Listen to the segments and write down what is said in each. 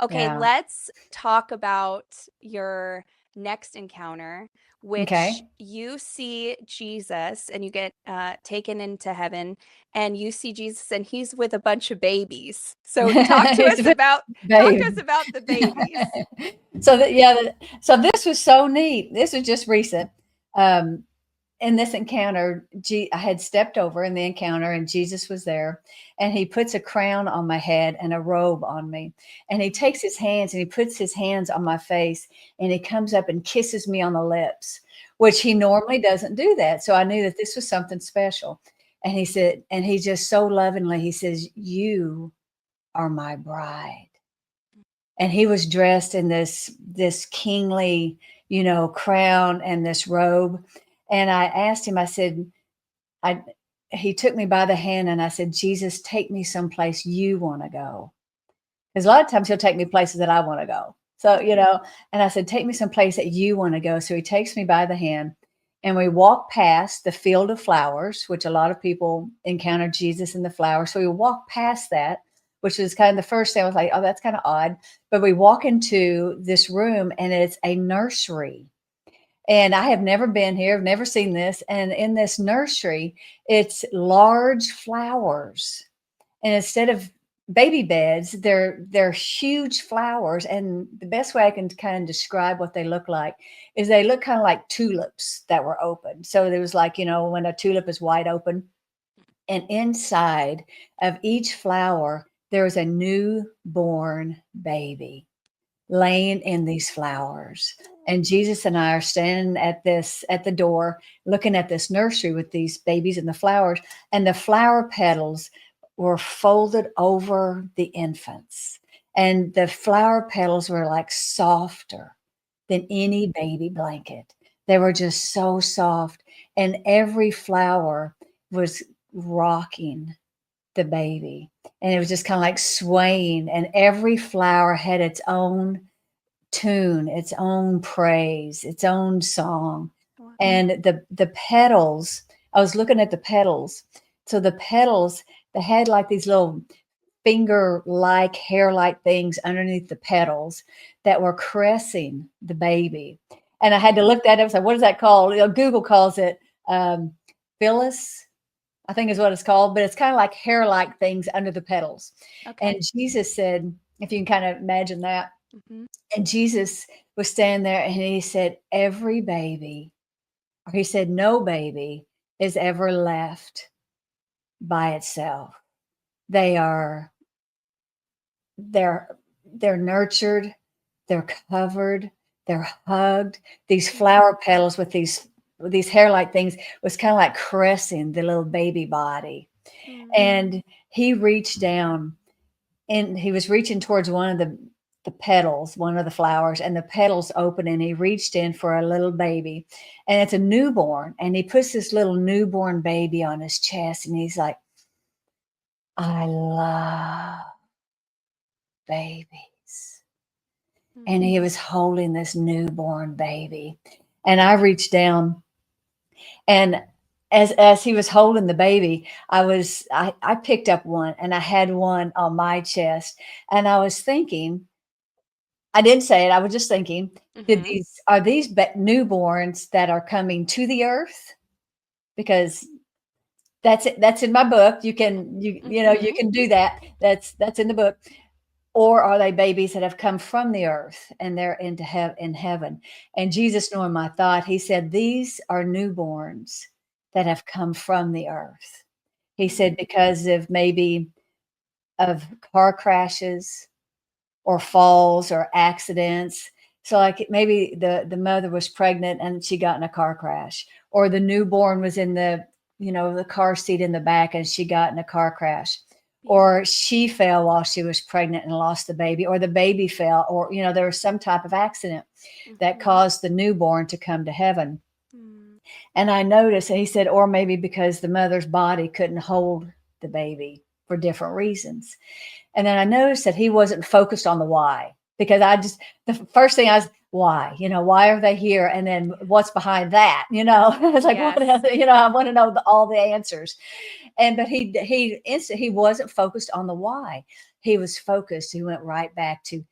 Okay, Yeah. let's talk about your next encounter, which Okay. you see Jesus and you get taken into heaven, and you see Jesus and he's with a bunch of babies. So It's with talk to us babe. about the babies. So that yeah, so this was so neat. This was just recent. Um, in this encounter, I had stepped over in the encounter and Jesus was there and he puts a crown on my head and a robe on me. And he takes his hands and he puts his hands on my face and he comes up and kisses me on the lips, which he normally doesn't do that. So I knew that this was something special. And he said, and he just so lovingly, he says, "You are my bride." And he was dressed in this kingly, crown and this robe. And I asked him, I said, I he took me by the hand and I said, "Jesus, take me someplace you want to go." Because a lot of times he'll take me places that I want to go. So, and I said, "Take me someplace that you want to go." So he takes me by the hand and we walk past the field of flowers, which a lot of people encounter Jesus in the flowers. So we walk past that, which is kind of the first thing. I was like, "Oh, that's kind of odd." But we walk into this room and it's a nursery. And I have never been here, I've never seen this. And in this nursery, it's large flowers. And instead of baby beds, they're huge flowers. And the best way I can kind of describe what they look like is they look kind of like tulips that were open. So there was like, when a tulip is wide open, and inside of each flower, there is a newborn baby laying in these flowers. And Jesus and I are standing at the door, looking at this nursery with these babies and the flowers, and the flower petals were folded over the infants. And the flower petals were like softer than any baby blanket. They were just so soft. And every flower was rocking the baby. And it was just kind of like swaying. And every flower had its own tune, its own praise, its own song. Wow. And the petals, I was looking at the petals. So the petals, they had like these little finger like, hair like things underneath the petals that were caressing the baby. And I had to look that up. So, what is that called? Google calls it Phyllis, I think is what it's called, but it's kind of like hair like things under the petals. Okay. And Jesus said, if you can kind of imagine that, Mm-hmm. and Jesus was standing there and he said, "Every baby," or he said, "No baby is ever left by itself. They are, they're, they're nurtured, they're covered, they're hugged." These flower petals with these hair-like things was kind of like caressing the little baby body. And he reached down and he was reaching towards one of the petals, one of the flowers, and the petals open and he reached in for a little baby. And it's a newborn. And he puts this little newborn baby on his chest and he's like, "I love babies." And he was holding this newborn baby. And I reached down and as he was holding the baby, I picked up one and I had one on my chest. And I was thinking, I didn't say it. I was just thinking, Mm-hmm. are these newborns that are coming to the earth? Because that's it. That's in my book. You can do that. That's in the book. Or are they babies that have come from the earth and they're in heaven? And Jesus, knowing my thought, he said, "These are newborns that have come from the earth." He said, because of maybe of car crashes or falls or accidents. So like maybe the mother was pregnant and she got in a car crash, or the newborn was in the car seat in the back and she got in a car crash, or she fell while she was pregnant and lost the baby, or the baby fell, or there was some type of accident that caused the newborn to come to heaven. And I noticed, and he said, or maybe because the mother's body couldn't hold the baby for different reasons. And then I noticed that he wasn't focused on the why, because the first thing I was, why, why are they here? And then what's behind that? I was like, what, Yes. I want to know all the answers. But he wasn't focused on the why. He was focused. He went right back to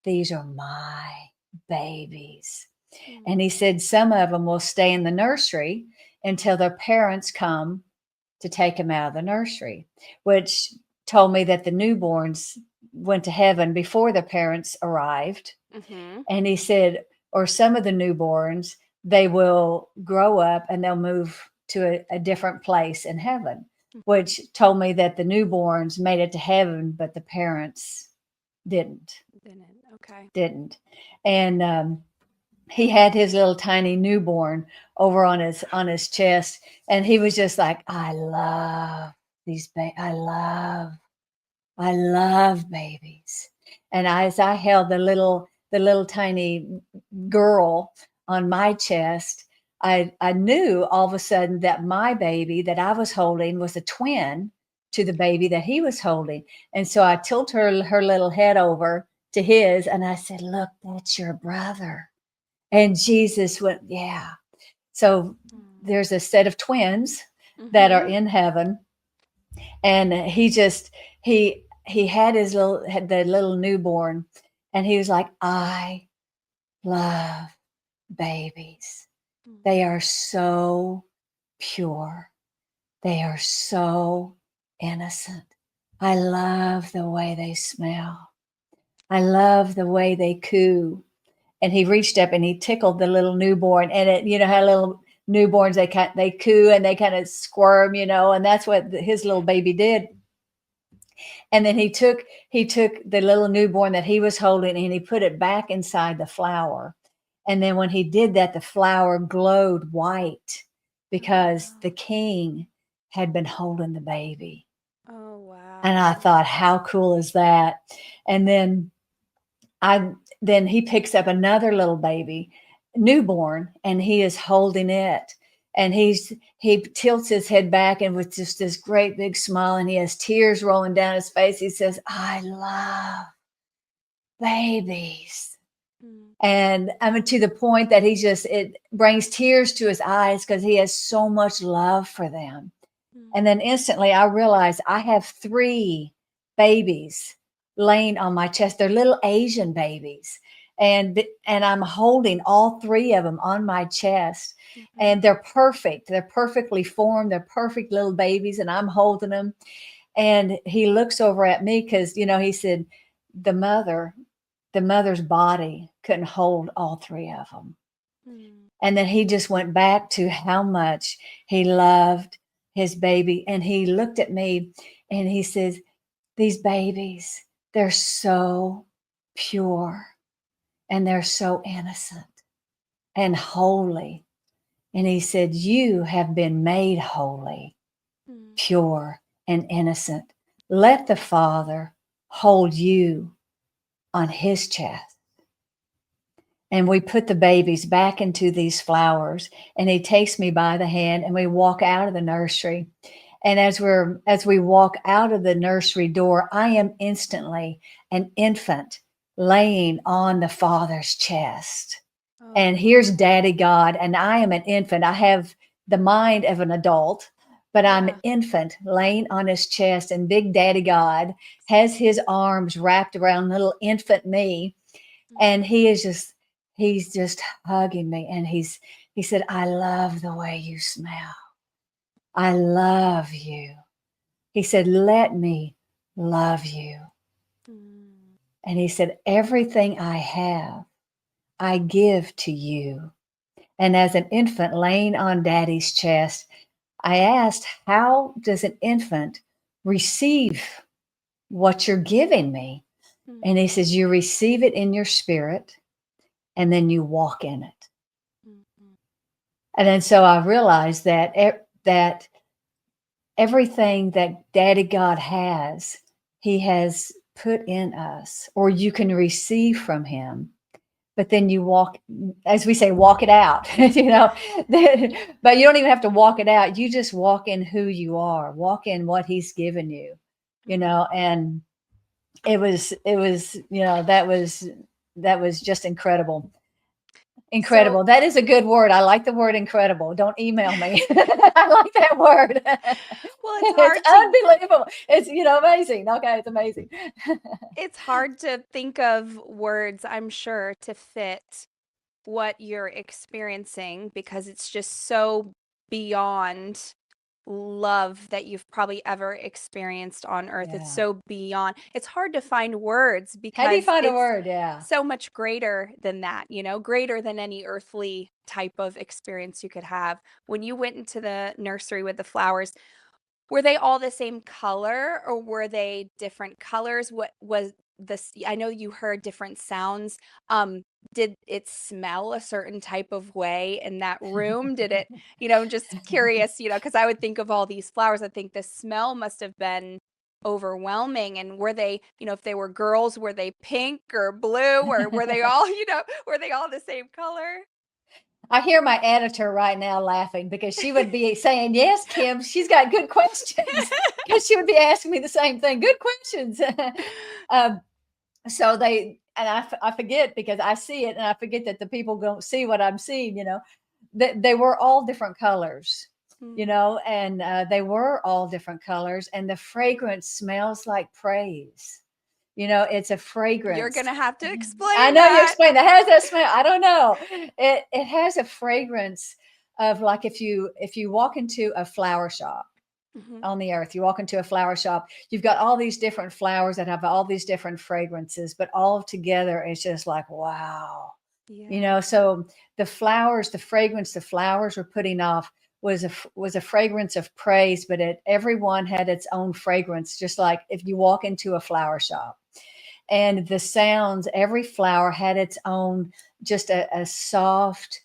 these are my babies. And he said some of them will stay in the nursery until their parents come to take them out of the nursery, which told me that the newborns went to heaven before the parents arrived. Mm-hmm. And he said, or some of the newborns, they will grow up and they'll move to a different place in heaven, which told me that the newborns made it to heaven, but the parents didn't. Okay. Didn't. And he had his little tiny newborn over on his chest, and he was just like, I love these I love babies. And as I held the little tiny girl on my chest, I knew all of a sudden that my baby that I was holding was a twin to the baby that he was holding. And so I tilted her little head over to his, and I said, look, that's your brother. And Jesus went, yeah. So there's a set of twins that are in heaven. And he had the little newborn, and he was like, I love babies. They are so pure. They are so innocent. I love the way they smell. I love the way they coo. And he reached up and he tickled the little newborn, and it, you know how little newborns, they coo and they kind of squirm, and that's what his little baby did. And then he took the little newborn that he was holding, and he put it back inside the flower. And then when he did that, the flower glowed white because the king had been holding the baby. Oh, wow. And I thought, how cool is that? And then he picks up another little baby, newborn, and he is holding it. And he tilts his head back, and with just this great big smile, and he has tears rolling down his face, he says, I love babies. And I mean, to the point that it brings tears to his eyes because he has so much love for them. And then instantly I realized I have 3 babies laying on my chest. They're little Asian babies. And I'm holding all 3 of them on my chest. And they're perfect. They're perfectly formed. They're perfect little babies. And I'm holding them. And he looks over at me because, he said the mother's body couldn't hold all 3 of them. And then he just went back to how much he loved his baby. And he looked at me and he says, these babies, they're so pure and they're so innocent and holy. And he said, you have been made holy, pure and innocent. Let the Father hold you on his chest. And we put the babies back into these flowers, and he takes me by the hand, and we walk out of the nursery. And as we walk out of the nursery door, I am instantly an infant laying on the Father's chest. Oh. And here's Daddy God, and I am an infant. I have the mind of an adult, but I'm an infant laying on his chest, and Big Daddy God has his arms wrapped around little infant me. And he's just hugging me. And he said, I love the way you smell. I love you. He said, let me love you. And he said, everything I have, I give to you. And as an infant laying on Daddy's chest, I asked, how does an infant receive what you're giving me? And he says, you receive it in your spirit, and then you walk in it. And then so I realized that everything that Daddy God has, he has put in us, or you can receive from him. But then you walk, as we say, walk it out, but you don't even have to walk it out. You just walk in who you are, walk in what he's given you, and it was, that was just incredible. Incredible. That is a good word. I like the word incredible. Don't email me. I like that word. Well, it's It's hard to unbelievable. It's, amazing. Okay, it's amazing. it's hard to think of words, I'm sure, to fit what you're experiencing because it's just so beyond love that you've probably ever experienced on earth. It's Yeah. so beyond. It's hard to find words How do you because find a it's word? Yeah. so much greater than that, greater than any earthly type of experience you could have. When you went into the nursery with the flowers, were they all the same color or were they different colors? What was this? I know you heard different sounds. Did it smell a certain type of way in that room? Did it, just curious, because I would think of all these flowers. I think the smell must have been overwhelming. And were they, if they were girls, were they pink or blue or were they all, were they all the same color? I hear my editor right now laughing because she would be saying, yes, Kim, she's got good questions, because she would be asking me the same thing. Good questions. um, so I forget because I see it and I forget that the people don't see what I'm seeing, that they were all different colors, and they were all different colors, and the fragrance smells like praise. It's a fragrance. You're gonna have to explain I know you that. explain that. How does that smell? I don't know. It has a fragrance of, like, if you walk into a flower shop on the earth, you walk into a flower shop, you've got all these different flowers that have all these different fragrances, but all together it's just like, wow. Yeah. So the flowers, the fragrance the flowers were putting off was a fragrance of praise, but everyone had its own fragrance, just like if you walk into a flower shop. And the sounds, every flower had its own, just a soft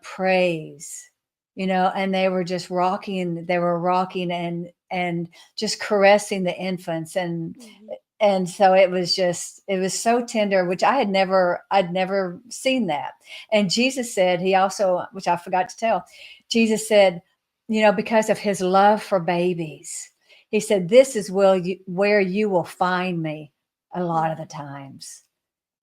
praise, and they were just rocking. They were rocking and just caressing the infants, and so it was so tender, which I'd never seen that. And Jesus said, he also, which I forgot to tell, Jesus said, because of his love for babies, he said, this is where you will find me a lot of the times,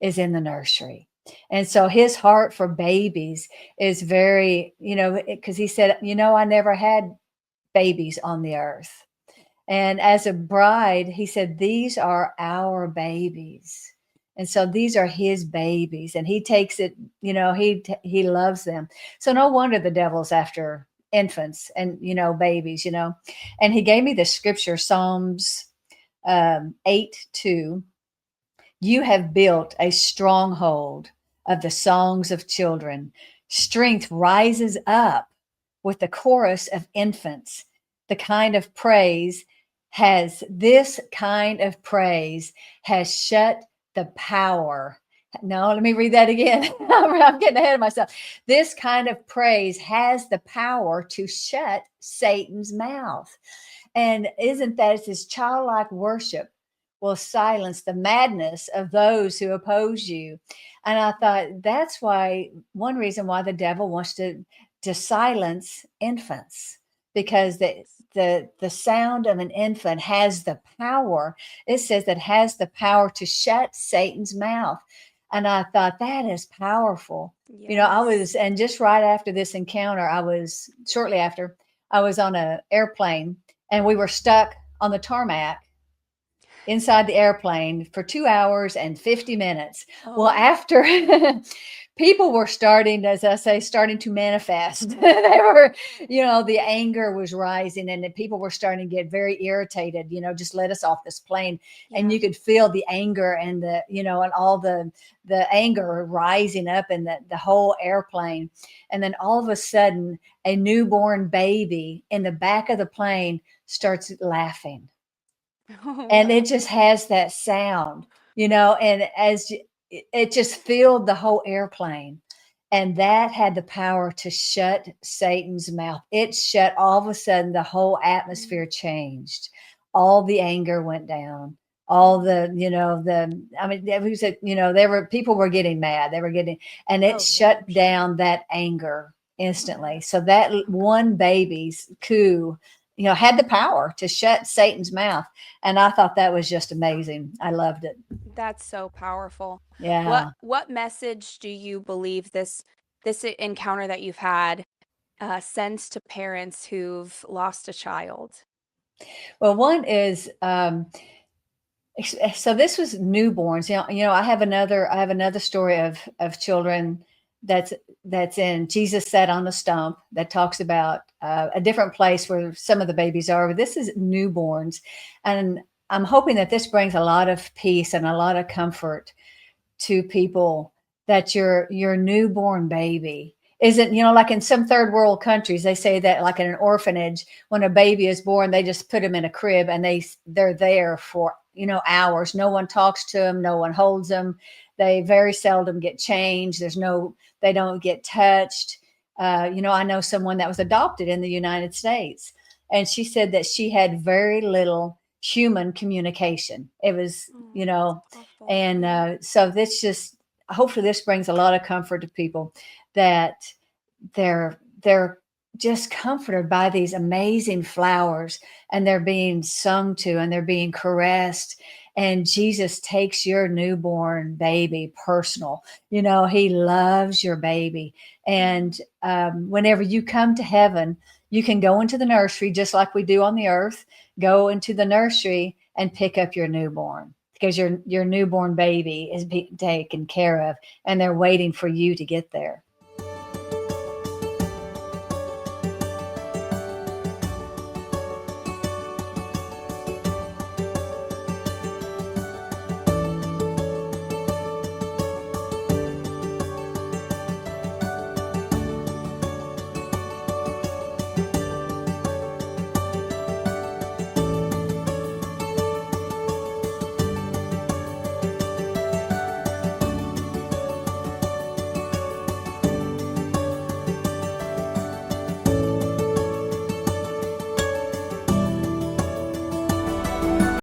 is in the nursery. And so his heart for babies is very, because he said, I never had babies on the earth. And as a bride, he said, these are our babies. And so these are his babies, and he takes it, he loves them. So no wonder the devil's after infants and, babies, and he gave me the scripture, Psalms 8:2. You have built a stronghold of the songs of children. Strength rises up with the chorus of infants. This kind of praise has shut the power. No, let me read that again. I'm getting ahead of myself. This kind of praise has the power to shut Satan's mouth. And isn't that, it's this childlike worship will silence the madness of those who oppose you. And I thought that's one reason why the devil wants to silence infants, because the sound of an infant has the power. It says that has the power to shut Satan's mouth. And I thought that is powerful. Yes. And just right after this encounter, shortly after, I was on an airplane and we were stuck on the tarmac inside the airplane for 2 hours and 50 minutes. Oh. Well, after people were starting, as I say, starting to manifest. They were, the anger was rising, and the people were starting to get very irritated, just let us off this plane. Yeah. And you could feel the anger and and all the anger rising up in the whole airplane. And then all of a sudden, a newborn baby in the back of the plane starts laughing. Oh, And wow. it just has that sound, and it just filled the whole airplane. And that had the power to shut Satan's mouth. It shut, all of a sudden, the whole atmosphere changed. All the anger went down. All the, people were getting mad. And it shut down that anger instantly. So that one baby's coo had the power to shut Satan's mouth. And I thought that was just amazing. I loved it. That's so powerful. Yeah. What message do you believe this encounter that you've had sends to parents who've lost a child? Well, one is, so this was newborns. I have another story of children that's in Jesus Sat on the Stump, that talks about a different place where some of the babies are. But this is newborns, and I'm hoping that this brings a lot of peace and a lot of comfort to people, that your newborn baby isn't, like in some third world countries, they say that, like in an orphanage, when a baby is born, they just put them in a crib and they're there for, hours. No one talks to them. No one holds them. They very seldom get changed. They don't get touched. I know someone that was adopted in the United States, and she said that she had very little human communication. It was, Awful. and so hopefully this brings a lot of comfort to people, that they're just comforted by these amazing flowers, and they're being sung to, and they're being caressed. And Jesus takes your newborn baby personal. He loves your baby. And whenever you come to heaven, you can go into the nursery, just like we do on the earth. Go into the nursery and pick up your newborn, because your newborn baby is being taken care of, and they're waiting for you to get there.